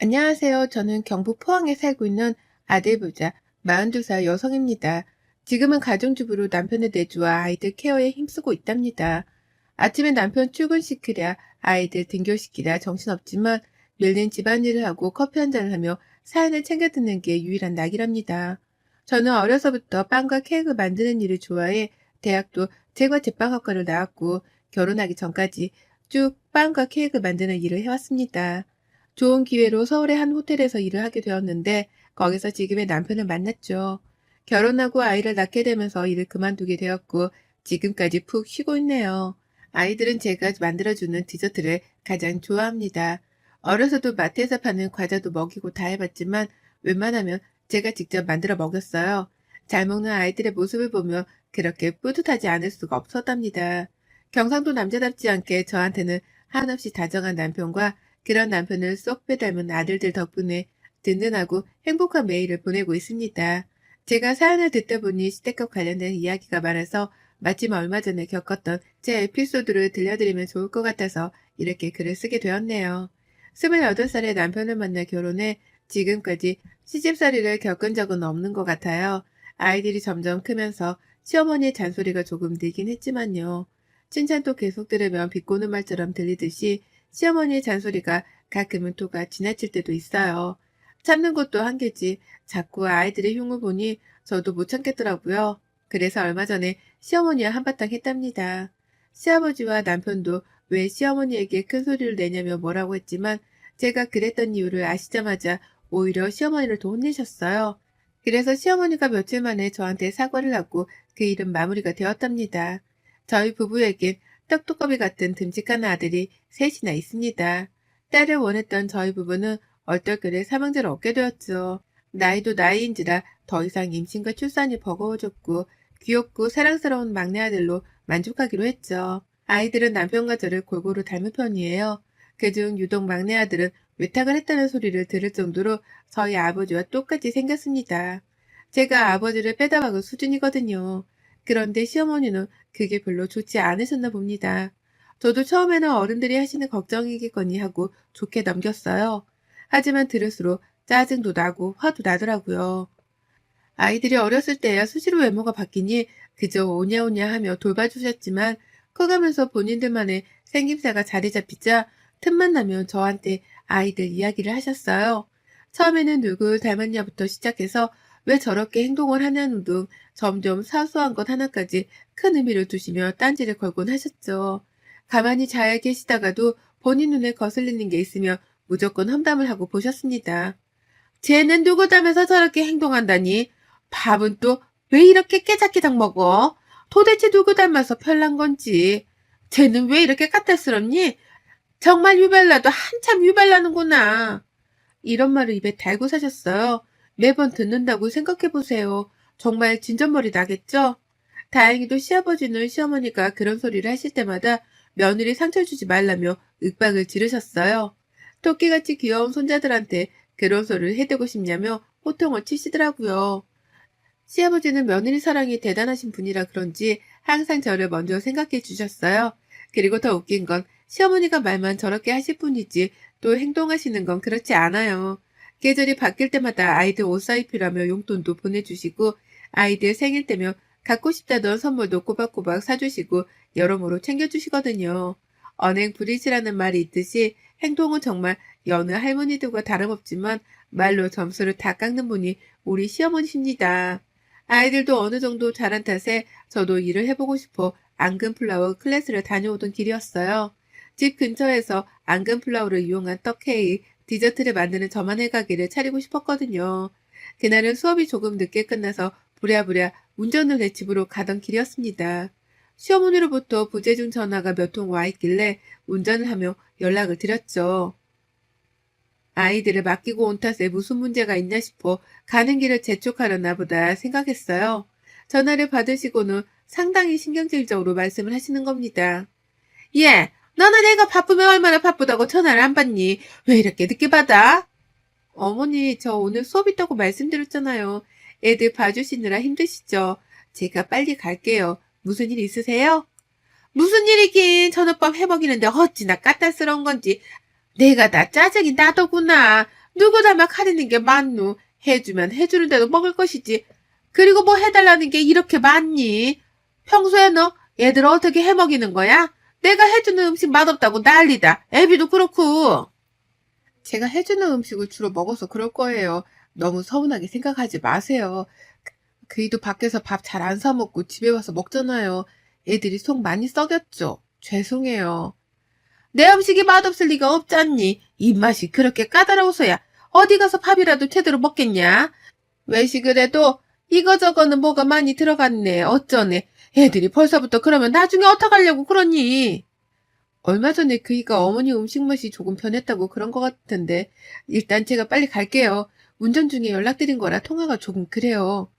안녕하세요. 저는 경북 포항에 살고 있는 아들 부자 42살 여성입니다. 지금은 가정주부로 남편의 내조와 아이들 케어에 힘쓰고 있답니다. 아침에 남편 출근시키랴 아이들 등교시키랴 정신없지만 밀린 집안일을 하고 커피 한 잔을 하며 사연을 챙겨 듣는 게 유일한 낙이랍니다. 저는 어려서부터 빵과 케이크 만드는 일을 좋아해 대학도 제과 제빵학과를 나왔고 결혼하기 전까지 쭉 빵과 케이크 만드는 일을 해왔습니다. 좋은 기회로 서울의 한 호텔에서 일을 하게 되었는데 거기서 지금의 남편을 만났죠. 결혼하고 아이를 낳게 되면서 일을 그만두게 되었고 지금까지 푹 쉬고 있네요. 아이들은 제가 만들어주는 디저트를 가장 좋아합니다. 어려서도 마트에서 파는 과자도 먹이고 다 해봤지만 웬만하면 제가 직접 만들어 먹였어요. 잘 먹는 아이들의 모습을 보며 그렇게 뿌듯하지 않을 수가 없었답니다. 경상도 남자답지 않게 저한테는 한없이 다정한 남편과 그런 남편을 쏙 빼닮은 아들들 덕분에 든든하고 행복한 매일을 보내고 있습니다. 제가 사연을 듣다 보니 시댁과 관련된 이야기가 많아서 마침 얼마 전에 겪었던 제 에피소드를 들려드리면 좋을 것 같아서 이렇게 글을 쓰게 되었네요. 28살에 남편을 만나 결혼해 지금까지 시집살이를 겪은 적은 없는 것 같아요. 아이들이 점점 크면서 시어머니의 잔소리가 조금 늘긴 했지만요. 칭찬도 계속 들으면 비꼬는 말처럼 들리듯이 시어머니의 잔소리가 가끔은 토가 지나칠 때도 있어요. 참는 것도 한계지 자꾸 아이들의 흉을 보니 저도 못 참겠더라고요. 그래서 얼마 전에 시어머니와 한바탕 했답니다. 시아버지와 남편도 왜 시어머니에게 큰 소리를 내냐며 뭐라고 했지만 제가 그랬던 이유를 아시자마자 오히려 시어머니를 더 혼내셨어요. 그래서 시어머니가 며칠 만에 저한테 사과를 하고 그 일은 마무리가 되었답니다. 저희 부부에겐 떡두꺼비 같은 듬직한 아들이 셋이나 있습니다. 딸을 원했던 저희 부부는 얼떨결에 삼형제를 얻게 되었죠. 나이도 나이인지라 더 이상 임신과 출산이 버거워졌고 귀엽고 사랑스러운 막내 아들로 만족하기로 했죠. 아이들은 남편과 저를 골고루 닮은 편이에요. 그중 유독 막내 아들은 외탁을 했다는 소리를 들을 정도로 저희 아버지와 똑같이 생겼습니다. 제가 아버지를 빼다 박을 수준이거든요. 그런데 시어머니는 그게 별로 좋지 않으셨나 봅니다. 저도 처음에는 어른들이 하시는 걱정이겠거니 하고 좋게 넘겼어요. 하지만 들을수록 짜증도 나고 화도 나더라고요. 아이들이 어렸을 때야 수시로 외모가 바뀌니 그저 오냐오냐 하며 돌봐주셨지만 커가면서 본인들만의 생김새가 자리 잡히자 틈만 나면 저한테 아이들 이야기를 하셨어요. 처음에는 누굴 닮았냐부터 시작해서 왜 저렇게 행동을 하냐는 등 점점 사소한 것 하나까지 큰 의미를 두시며 딴지를 걸곤 하셨죠. 가만히 잘 계시다가도 본인 눈에 거슬리는 게 있으면 무조건 험담을 하고 보셨습니다. 쟤는 누구 닮아서 저렇게 행동한다니? 밥은 또 왜 이렇게 깨작깨작 먹어? 도대체 누구 닮아서 편난 건지. 쟤는 왜 이렇게 까탈스럽니? 정말 유별나도 한참 유별나는구나. 이런 말을 입에 달고 사셨어요. 매번 듣는다고 생각해보세요. 정말 진전머리 나겠죠? 다행히도 시아버지는 시어머니가 그런 소리를 하실 때마다 며느리 상처 주지 말라며 윽박을 지르셨어요. 토끼같이 귀여운 손자들한테 그런 소리를 해대고 싶냐며 호통을 치시더라고요. 시아버지는 며느리 사랑이 대단하신 분이라 그런지 항상 저를 먼저 생각해 주셨어요. 그리고 더 웃긴 건 시어머니가 말만 저렇게 하실 뿐이지 또 행동하시는 건 그렇지 않아요. 계절이 바뀔 때마다 아이들 옷 사입히라며 용돈도 보내주시고 아이들 생일 때면 갖고 싶다던 선물도 꼬박꼬박 사주시고 여러모로 챙겨주시거든요. 언행 불이시라는 말이 있듯이 행동은 정말 여느 할머니들과 다름없지만 말로 점수를 다 깎는 분이 우리 시어머니십니다. 아이들도 어느 정도 자란 탓에 저도 일을 해보고 싶어 앙금플라워 클래스를 다녀오던 길이었어요. 집 근처에서 앙금플라워를 이용한 떡케이크, 디저트를 만드는 저만의 가게를 차리고 싶었거든요. 그날은 수업이 조금 늦게 끝나서 부랴부랴 운전을 내 집으로 가던 길이었습니다. 시어머니로부터 부재중 전화가 몇 통 와 있길래 운전을 하며 연락을 드렸죠. 아이들을 맡기고 온 탓에 무슨 문제가 있나 싶어 가는 길을 재촉하려나 보다 생각했어요. 전화를 받으시고는 상당히 신경질적으로 말씀을 하시는 겁니다. 예, 너는 애가 바쁘면 얼마나 바쁘다고 전화를 안 받니? 왜 이렇게 늦게 받아? 어머니, 저 오늘 수업 있다고 말씀드렸잖아요. 애들 봐주시느라 힘드시죠? 제가 빨리 갈게요. 무슨 일 있으세요? 무슨 일이긴 전어밥 해먹이는데 어찌나 까탈스러운 건지 내가 다 짜증이 나더구나. 누구 닮아 가리는 게 많노? 해주면 해주는데도 먹을 것이지. 그리고 뭐 해달라는 게 이렇게 많니? 평소에 너 얘들 어떻게 해먹이는 거야? 내가 해주는 음식 맛없다고 난리다. 애비도 그렇고. 제가 해주는 음식을 주로 먹어서 그럴 거예요. 너무 서운하게 생각하지 마세요. 그이도 밖에서 밥 잘 안 사 먹고 집에 와서 먹잖아요. 애들이 속 많이 썩였죠. 죄송해요. 내 음식이 맛없을 리가 없잖니. 입맛이 그렇게 까다로워서야 어디 가서 밥이라도 제대로 먹겠냐? 외식을 해도 이거저거는 뭐가 많이 들어갔네. 어쩌네. 애들이 벌써부터 그러면 나중에 어떡하려고 그러니? 얼마 전에 그이가 어머니 음식 맛이 조금 변했다고 그런 것 같은데 일단 제가 빨리 갈게요. 운전 중에 연락드린 거라 통화가 조금 그래요.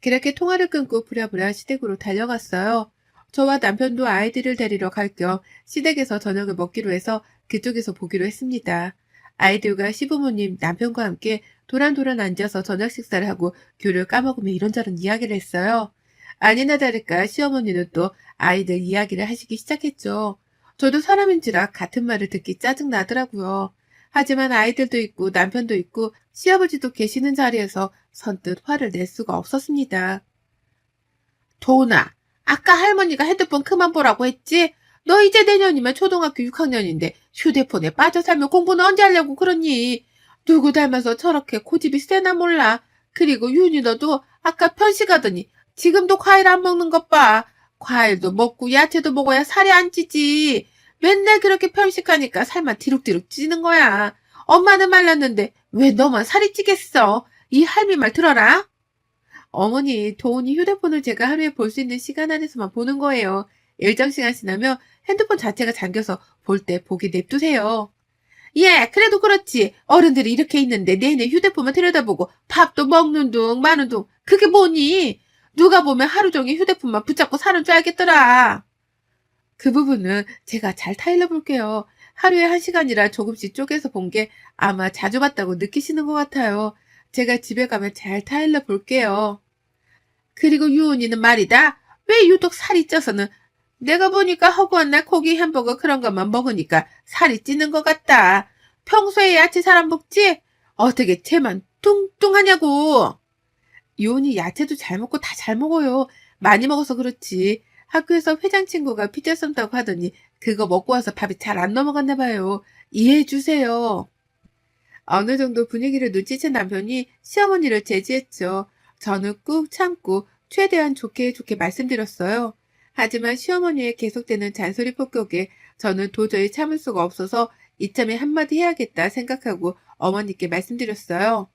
그렇게 통화를 끊고 부랴부랴 시댁으로 달려갔어요. 저와 남편도 아이들을 데리러 갈 겸 시댁에서 저녁을 먹기로 해서 그쪽에서 보기로 했습니다. 아이들과 시부모님, 남편과 함께 도란도란 앉아서 저녁 식사를 하고 귤을 까먹으며 이런저런 이야기를 했어요. 아니나 다를까 시어머니는 또 아이들 이야기를 하시기 시작했죠. 저도 사람인지라 같은 말을 듣기 짜증나더라고요. 하지만 아이들도 있고 남편도 있고 시아버지도 계시는 자리에서 선뜻 화를 낼 수가 없었습니다. 도훈아, 아까 할머니가 핸드폰 그만 보라고 했지? 너 이제 내년이면 초등학교 6학년인데 휴대폰에 빠져 살면 공부는 언제 하려고 그러니? 누구 닮아서 저렇게 고집이 세나 몰라. 그리고 윤희 너도 아까 편식하더니 지금도 과일 안 먹는 것 봐. 과일도 먹고 야채도 먹어야 살이 안 찌지. 맨날 그렇게 편식하니까 살만 디룩디룩 찌는 거야. 엄마는 말랐는데 왜 너만 살이 찌겠어? 이 할미 말 들어라. 어머니, 도훈이 휴대폰을 제가 하루에 볼 수 있는 시간 안에서만 보는 거예요. 일정 시간 지나면 핸드폰 자체가 잠겨서 볼 때 보기 냅두세요. 예, 그래도 그렇지. 어른들이 이렇게 있는데 내내 휴대폰만 들여다보고 밥도 먹는 둥 마는 둥 그게 뭐니? 누가 보면 하루 종일 휴대폰만 붙잡고 사는 줄 알겠더라. 그 부분은 제가 잘 타일러 볼게요. 하루에 1시간이라 조금씩 쪼개서 본 게 아마 자주 봤다고 느끼시는 것 같아요. 제가 집에 가면 잘 타일러 볼게요. 그리고 유은이는 말이다. 왜 유독 살이 쪄서는 내가 보니까 허구한 날 고기 햄버거 그런 것만 먹으니까 살이 찌는 것 같다. 평소에 야채 잘 안 먹지? 어떻게 쟤만 뚱뚱하냐고. 유은이 야채도 잘 먹고 다 잘 먹어요. 많이 먹어서 그렇지. 학교에서 회장 친구가 피자 쏜다고 하더니 그거 먹고 와서 밥이 잘 안 넘어갔나 봐요. 이해해 주세요. 어느 정도 분위기를 눈치챈 남편이 시어머니를 제지했죠. 저는 꾹 참고 최대한 좋게 말씀드렸어요. 하지만 시어머니의 계속되는 잔소리 폭격에 저는 도저히 참을 수가 없어서 이참에 한마디 해야겠다 생각하고 어머니께 말씀드렸어요.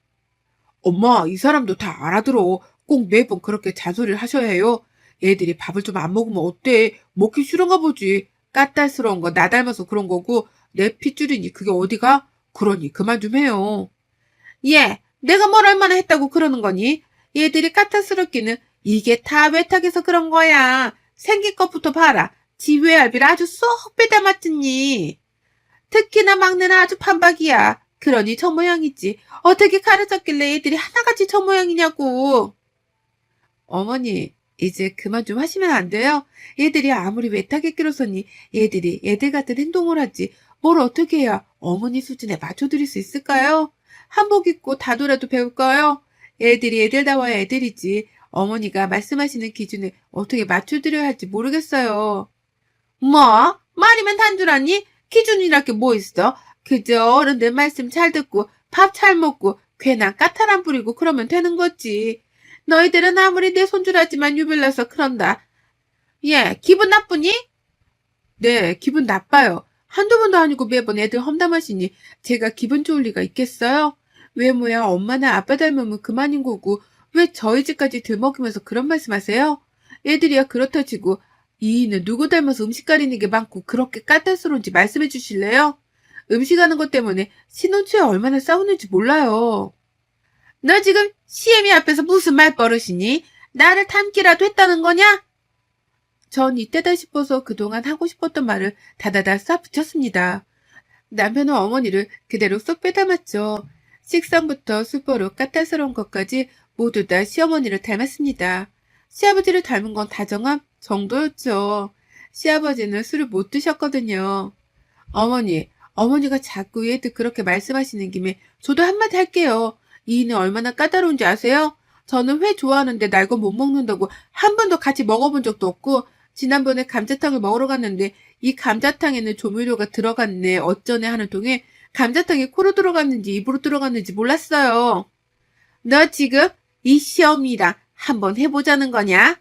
엄마, 이 사람도 다 알아들어. 꼭 매번 그렇게 잔소리를 하셔야 해요. 애들이 밥을 좀 안 먹으면 어때? 먹기 싫은가 보지. 까탈스러운 거 나 닮아서 그런 거고 내 핏줄이니 그게 어디가? 그러니 그만 좀 해요. 예, 내가 뭘 얼마나 했다고 그러는 거니? 얘들이 까탈스럽기는 이게 다 외탁에서 그런 거야. 생긴 것부터 봐라. 지 외할비를 아주 쏙 빼다 맞췄니? 특히나 막내는 아주 판박이야. 그러니 저 모양이지. 어떻게 가르쳤길래 애들이 하나같이 저 모양이냐고. 어머니, 이제 그만 좀 하시면 안 돼요? 얘들이 아무리 외탁에 끼로서니 얘들이 애들 같은 행동을 하지. 뭘 어떻게 해야 어머니 수준에 맞춰드릴 수 있을까요? 한복 입고 다도라도 배울까요? 애들이 애들다워야 애들이지. 어머니가 말씀하시는 기준에 어떻게 맞춰드려야 할지 모르겠어요. 뭐? 말이면 단줄 아니? 기준이랄 게 뭐 있어? 그저 어른들 말씀 잘 듣고 밥 잘 먹고 괜한 까탈 안 부리고 그러면 되는 거지. 너희들은 아무리 내 손주라지만 유별나서 그런다. 예, 기분 나쁘니? 네, 기분 나빠요. 한두 번도 아니고 매번 애들 험담하시니 제가 기분 좋을 리가 있겠어요? 외모야 엄마나 아빠 닮으면 그만인 거고 왜 저희 집까지 들먹이면서 그런 말씀하세요? 애들이야 그렇다 치고 이이는 누구 닮아서 음식 가리는 게 많고 그렇게 까탈스러운지 말씀해 주실래요? 음식하는 것 때문에 신혼초에 얼마나 싸우는지 몰라요. 너 지금 시애미 앞에서 무슨 말버릇이니? 나를 닮기라도 했다는 거냐? 전 이때다 싶어서 그동안 하고 싶었던 말을 다다다 싹 붙였습니다. 남편은 어머니를 그대로 쏙 빼닮았죠. 식성부터 술버릇 까탈스러운 것까지 모두 다 시어머니를 닮았습니다. 시아버지를 닮은 건 다정함 정도였죠. 시아버지는 술을 못 드셨거든요. 어머니, 어머니가 자꾸 얘들 그렇게 말씀하시는 김에 저도 한마디 할게요. 이 일은 얼마나 까다로운지 아세요? 저는 회 좋아하는데 날 건 못 먹는다고 한 번도 같이 먹어본 적도 없고 지난번에 감자탕을 먹으러 갔는데 이 감자탕에는 조미료가 들어갔네 어쩌네 하는 통에 감자탕이 코로 들어갔는지 입으로 들어갔는지 몰랐어요. 너 지금 이 시험이랑 한번 해보자는 거냐?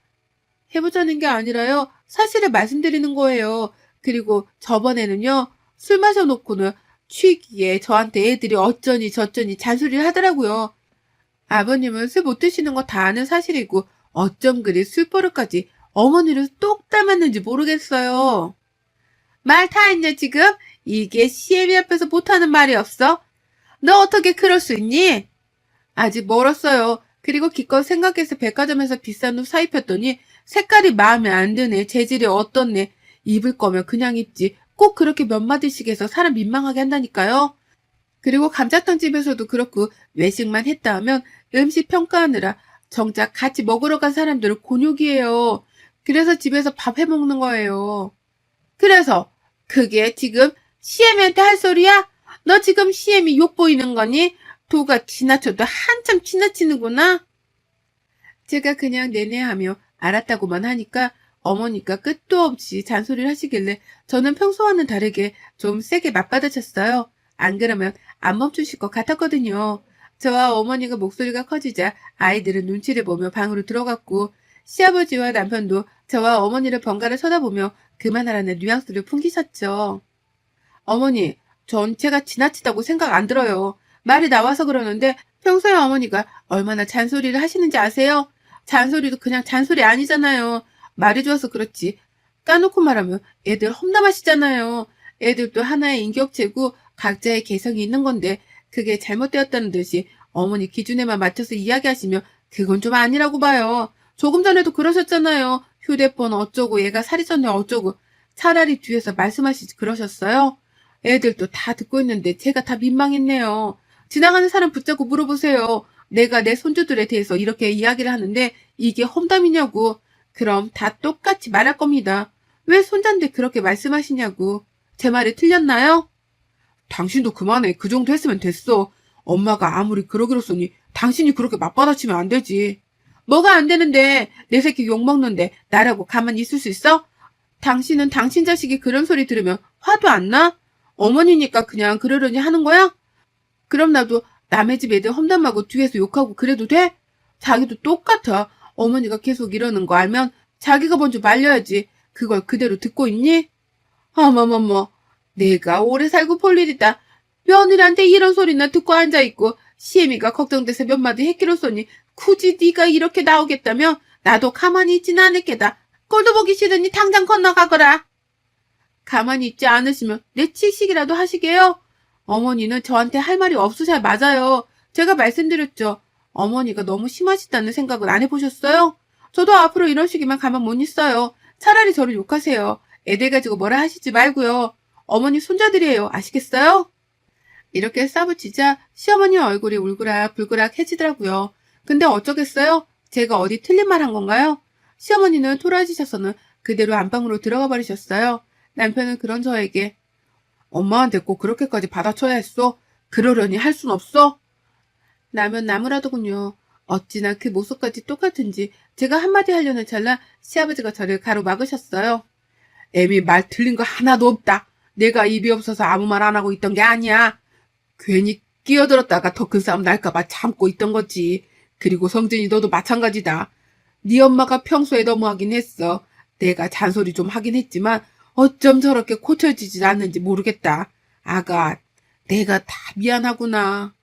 해보자는 게 아니라요. 사실을 말씀드리는 거예요. 그리고 저번에는요. 술 마셔놓고는 취기에 저한테 애들이 어쩌니 저쩌니 잔소리를 하더라고요. 아버님은 술 못 드시는 거 다 아는 사실이고 어쩜 그리 술버릇까지 어머니를 똑 닮았는지 모르겠어요. 말 다 했냐 지금? 이게 시애미 앞에서 못하는 말이 없어? 너 어떻게 그럴 수 있니? 아직 멀었어요. 그리고 기껏 생각해서 백화점에서 비싼 옷 사입혔더니 색깔이 마음에 안 드네. 재질이 어떻네. 입을 거면 그냥 입지. 꼭 그렇게 몇 마디씩 해서 사람 민망하게 한다니까요. 그리고 감자탕집에서도 그렇고 외식만 했다 하면 음식 평가하느라 정작 같이 먹으러 간 사람들은 곤욕이에요. 그래서 집에서 밥 해먹는 거예요. 그래서 그게 지금 시애미한테 할 소리야? 너 지금 시애미 욕 보이는 거니? 도가 지나쳐도 한참 지나치는구나. 제가 그냥 내내하며 알았다고만 하니까 어머니가 끝도 없이 잔소리를 하시길래 저는 평소와는 다르게 좀 세게 맞받아쳤어요. 안 그러면 안 멈추실 것 같았거든요. 저와 어머니가 목소리가 커지자 아이들은 눈치를 보며 방으로 들어갔고 시아버지와 남편도 저와 어머니를 번갈아 쳐다보며 그만하라는 뉘앙스를 풍기셨죠. 어머니, 전 제가 지나치다고 생각 안 들어요. 말이 나와서 그러는데 평소에 어머니가 얼마나 잔소리를 하시는지 아세요? 잔소리도 그냥 잔소리 아니잖아요. 말이 좋아서 그렇지. 까놓고 말하면 애들 험담하시잖아요. 애들도 하나의 인격체고 각자의 개성이 있는 건데 그게 잘못되었다는 듯이 어머니 기준에만 맞춰서 이야기하시면 그건 좀 아니라고 봐요. 조금 전에도 그러셨잖아요. 휴대폰 어쩌고 얘가 살이 쪘네 어쩌고. 차라리 뒤에서 말씀하시지 그러셨어요? 애들도 다 듣고 있는데 제가 다 민망했네요. 지나가는 사람 붙잡고 물어보세요. 내가 내 손주들에 대해서 이렇게 이야기를 하는데 이게 험담이냐고. 그럼 다 똑같이 말할 겁니다. 왜 손자인데 그렇게 말씀하시냐고. 제 말이 틀렸나요? 당신도 그만해. 그 정도 했으면 됐어. 엄마가 아무리 그러기로 써니 당신이 그렇게 맞받아치면 안 되지. 뭐가 안 되는데 내 새끼 욕먹는데 나라고 가만히 있을 수 있어? 당신은 당신 자식이 그런 소리 들으면 화도 안 나? 어머니니까 그냥 그러려니 하는 거야? 그럼 나도 남의 집 애들 험담하고 뒤에서 욕하고 그래도 돼? 자기도 똑같아. 어머니가 계속 이러는 거 알면 자기가 먼저 말려야지. 그걸 그대로 듣고 있니? 어머머머, 내가 오래 살고 볼 일이다. 며느리한테 이런 소리나 듣고 앉아있고 시애미가 걱정돼서 몇 마디 했기로써니 굳이 네가 이렇게 나오겠다며 나도 가만히 있지는 않을 게다. 꼴도 보기 싫으니 당장 건너가거라. 가만히 있지 않으시면 내 칠식이라도 하시게요. 어머니는 저한테 할 말이 없으셔야 맞아요. 제가 말씀드렸죠. 어머니가 너무 심하시다는 생각은 안 해보셨어요? 저도 앞으로 이런 식이면 가만 못 있어요. 차라리 저를 욕하세요. 애들 가지고 뭐라 하시지 말고요. 어머니 손자들이에요. 아시겠어요? 이렇게 싸붙이자 시어머니 얼굴이 울그락불그락 해지더라고요. 근데 어쩌겠어요? 제가 어디 틀린 말 한 건가요? 시어머니는 토라지셔서는 그대로 안방으로 들어가 버리셨어요. 남편은 그런 저에게 엄마한테 꼭 그렇게까지 받아쳐야 했어? 그러려니 할 순 없어? 라면 나무라더군요. 어찌나 그 모습까지 똑같은지 제가 한마디 하려는 찰나 시아버지가 저를 가로막으셨어요. 애미 말 틀린 거 하나도 없다. 내가 입이 없어서 아무 말 안 하고 있던 게 아니야. 괜히 끼어들었다가 더 큰 싸움 날까봐 참고 있던 거지. 그리고 성진이 너도 마찬가지다. 네 엄마가 평소에 너무하긴 했어. 내가 잔소리 좀 하긴 했지만 어쩜 저렇게 고쳐지지 않는지 모르겠다. 아가, 내가 다 미안하구나.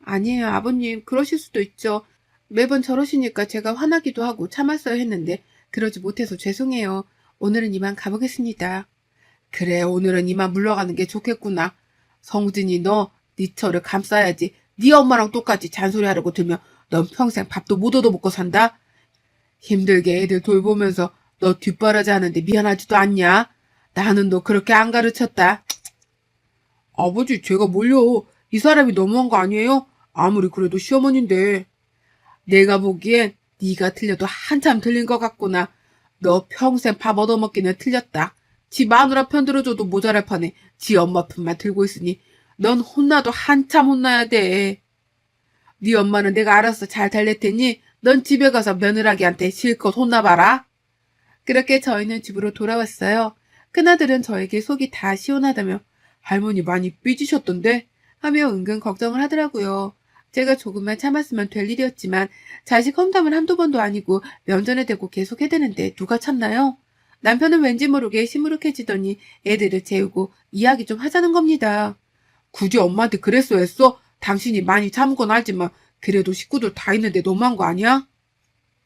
아니에요, 아버님. 그러실 수도 있죠. 매번 저러시니까 제가 화나기도 하고 참았어야 했는데 그러지 못해서 죄송해요. 오늘은 이만 가보겠습니다. 그래, 오늘은 이만 물러가는 게 좋겠구나. 성진이 너, 네 처를 감싸야지. 네 엄마랑 똑같이 잔소리하려고 들면 넌 평생 밥도 못 얻어먹고 산다. 힘들게 애들 돌보면서 너 뒷바라지 하는데 미안하지도 않냐? 나는 너 그렇게 안 가르쳤다. 아버지, 제가 뭘요? 이 사람이 너무한 거 아니에요? 아무리 그래도 시어머니인데. 내가 보기엔 네가 틀려도 한참 틀린 것 같구나. 너 평생 밥 얻어먹기는 틀렸다. 지 마누라 편 들어줘도 모자랄 판에 지 엄마 편만 들고 있으니 넌 혼나도 한참 혼나야 돼. 네 엄마는 내가 알아서 잘 달랠 테니 넌 집에 가서 며느라기한테 실컷 혼나봐라. 그렇게 저희는 집으로 돌아왔어요. 큰아들은 저에게 속이 다 시원하다며 할머니 많이 삐지셨던데? 하며 은근 걱정을 하더라고요. 제가 조금만 참았으면 될 일이었지만 자식 험담은 한두 번도 아니고 면전에 대고 계속 해대는데 누가 참나요? 남편은 왠지 모르게 시무룩해지더니 애들을 재우고 이야기 좀 하자는 겁니다. 굳이 엄마한테 그랬어 했어? 당신이 많이 참은 건 알지만 그래도 식구들 다 있는데 너무한 거 아니야?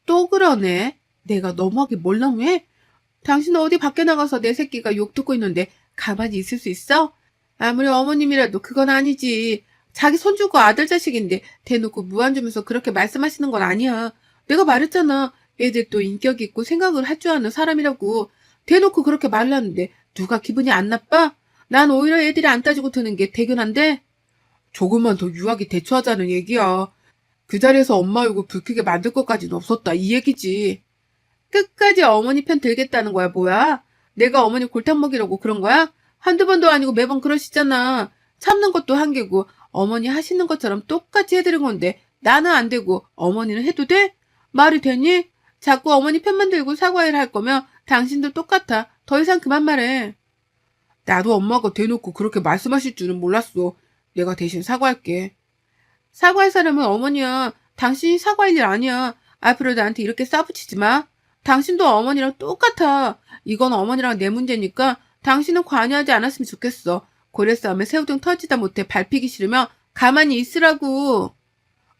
또 그러네. 내가 너무하게 뭘 너무해? 당신은 어디 밖에 나가서 내 새끼가 욕 듣고 있는데 가만히 있을 수 있어? 아무리 어머님이라도 그건 아니지. 자기 손 주고 아들 자식인데 대놓고 무안 주면서 그렇게 말씀하시는 건 아니야. 내가 말했잖아. 애들도 인격 있고 생각을 할 줄 아는 사람이라고. 대놓고 그렇게 말을 하는데 누가 기분이 안 나빠? 난 오히려 애들이 안 따지고 드는 게 대견한데? 조금만 더 유하게 대처하자는 얘기야. 그 자리에서 엄마 욕을 불쾌게 만들 것까지는 없었다 이 얘기지. 끝까지 어머니 편 들겠다는 거야, 뭐야? 내가 어머니 골탕 먹이려고 그런 거야? 한두 번도 아니고 매번 그러시잖아. 참는 것도 한계고 어머니 하시는 것처럼 똑같이 해드린 건데 나는 안 되고 어머니는 해도 돼? 말이 되니? 자꾸 어머니 편만 들고 사과를 할 거면 당신도 똑같아. 더 이상 그만 말해. 나도 엄마가 대놓고 그렇게 말씀하실 줄은 몰랐어. 내가 대신 사과할게. 사과할 사람은 어머니야. 당신이 사과할 일 아니야. 앞으로 나한테 이렇게 싸붙이지 마. 당신도 어머니랑 똑같아. 이건 어머니랑 내 문제니까 당신은 관여하지 않았으면 좋겠어. 고래 싸움에 새우등 터지다 못해 밟히기 싫으면 가만히 있으라고.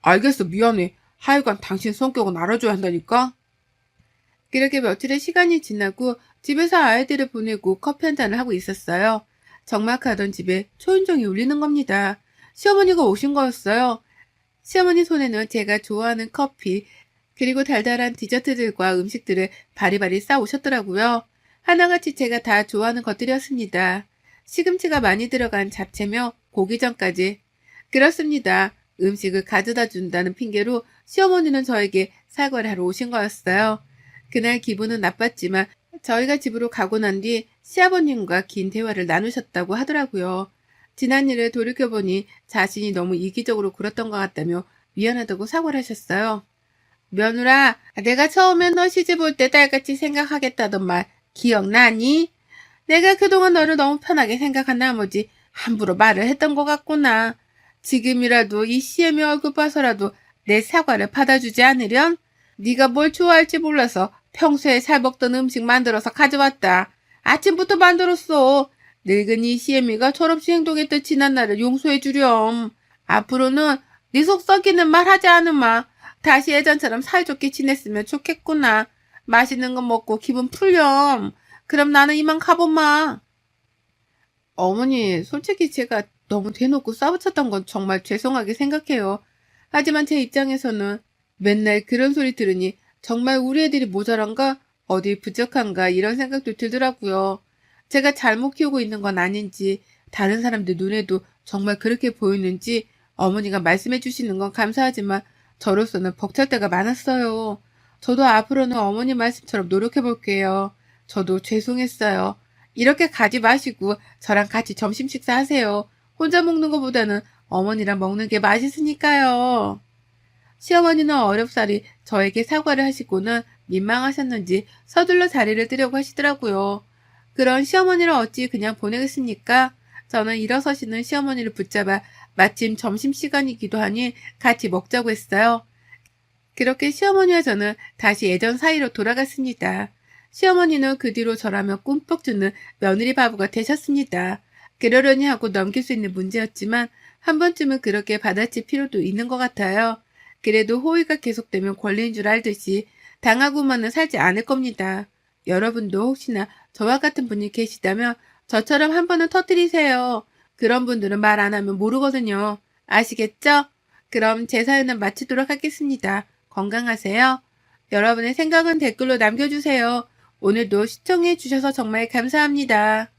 알겠어, 미안해. 하여간 당신 성격은 알아줘야 한다니까. 그렇게 며칠의 시간이 지나고 집에서 아이들을 보내고 커피 한 잔을 하고 있었어요. 적막하던 집에 초인종이 울리는 겁니다. 시어머니가 오신 거였어요. 시어머니 손에는 제가 좋아하는 커피, 그리고 달달한 디저트들과 음식들을 바리바리 싸오셨더라고요. 하나같이 제가 다 좋아하는 것들이었습니다. 시금치가 많이 들어간 잡채며 고기전까지. 그렇습니다. 음식을 가져다 준다는 핑계로 시어머니는 저에게 사과를 하러 오신 거였어요. 그날 기분은 나빴지만 저희가 집으로 가고 난 뒤 시아버님과 긴 대화를 나누셨다고 하더라고요. 지난 일을 돌이켜보니 자신이 너무 이기적으로 굴었던 것 같다며 미안하다고 사과를 하셨어요. 며느라, 내가 처음에 너 시집 올 때 딸같이 생각하겠다던 말 기억나니? 내가 그동안 너를 너무 편하게 생각한 나머지 함부로 말을 했던 것 같구나. 지금이라도 이 시엠이 얼굴 봐서라도 내 사과를 받아주지 않으련? 네가 뭘 좋아할지 몰라서 평소에 잘 먹던 음식 만들어서 가져왔다. 아침부터 만들었어. 늙은 이 시엠이가 철없이 행동했던 지난 날을 용서해 주렴. 앞으로는 네 속 썩이는 말 하지 않으마. 다시 예전처럼 사이좋게 지냈으면 좋겠구나. 맛있는 거 먹고 기분 풀렴. 그럼 나는 이만 가보마. 어머니, 솔직히 제가 너무 대놓고 싸우쳤던 건 정말 죄송하게 생각해요. 하지만 제 입장에서는 맨날 그런 소리 들으니 정말 우리 애들이 모자란가? 어디 부족한가? 이런 생각도 들더라고요. 제가 잘못 키우고 있는 건 아닌지, 다른 사람들 눈에도 정말 그렇게 보이는지 어머니가 말씀해 주시는 건 감사하지만 저로서는 벅찰 때가 많았어요. 저도 앞으로는 어머니 말씀처럼 노력해 볼게요. 저도 죄송했어요. 이렇게 가지 마시고 저랑 같이 점심 식사하세요. 혼자 먹는 것보다는 어머니랑 먹는 게 맛있으니까요. 시어머니는 어렵사리 저에게 사과를 하시고는 민망하셨는지 서둘러 자리를 뜨려고 하시더라고요. 그런 시어머니를 어찌 그냥 보내겠습니까? 저는 일어서시는 시어머니를 붙잡아 마침 점심시간이기도 하니 같이 먹자고 했어요. 그렇게 시어머니와 저는 다시 예전 사이로 돌아갔습니다. 시어머니는 그 뒤로 저라며 꿈뻑 주는 며느리 바보가 되셨습니다. 그러려니 하고 넘길 수 있는 문제였지만 한 번쯤은 그렇게 받아칠 필요도 있는 것 같아요. 그래도 호의가 계속되면 권리인 줄 알듯이 당하고만은 살지 않을 겁니다. 여러분도 혹시나 저와 같은 분이 계시다면 저처럼 한 번은 터뜨리세요. 그런 분들은 말 안 하면 모르거든요. 아시겠죠? 그럼 제 사연은 마치도록 하겠습니다. 건강하세요. 여러분의 생각은 댓글로 남겨주세요. 오늘도 시청해 주셔서 정말 감사합니다.